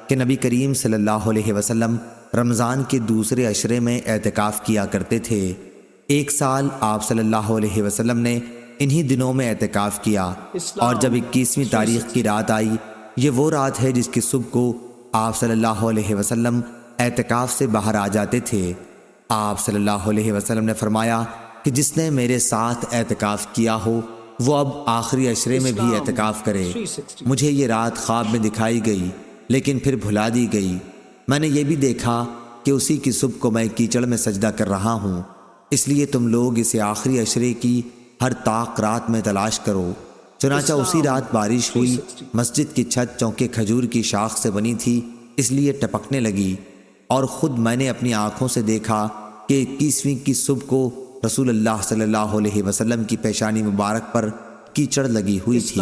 کہ نبی کریم صلی اللہ علیہ وسلم رمضان کے دوسرے عشرے میں اعتکاف کیا کرتے تھے۔ ایک سال آپ صلی اللہ علیہ وسلم نے انہی دنوں میں اعتکاف کیا، اور جب 21ویں تاریخ کی رات آئی، یہ وہ رات ہے جس کی صبح کو آپ صلی اللہ علیہ وسلم اعتکاف سے باہر آ جاتے تھے۔ آپ صلی اللہ علیہ وسلم نے فرمایا کہ جس نے میرے ساتھ اعتکاف کیا ہو وہ اب آخری عشرے میں بھی اعتکاف کرے۔ مجھے یہ رات خواب میں دکھائی گئی لیکن پھر بھلا دی گئی۔ میں نے یہ بھی دیکھا کہ اسی کی صبح کو میں کیچڑ میں سجدہ کر رہا ہوں، اس لیے تم لوگ اسے آخری عشرے کی ہر طاق رات میں تلاش کرو۔ چنانچہ اسی رات بارش ہوئی، مسجد کی چھت چونکہ کھجور کی شاخ سے بنی تھی اس لیے ٹپکنے لگی، اور خود میں نے اپنی آنکھوں سے دیکھا کہ 21ویں کی صبح کو رسول اللہ صلی اللہ علیہ وسلم کی پیشانی مبارک پر کیچڑ لگی ہوئی تھی۔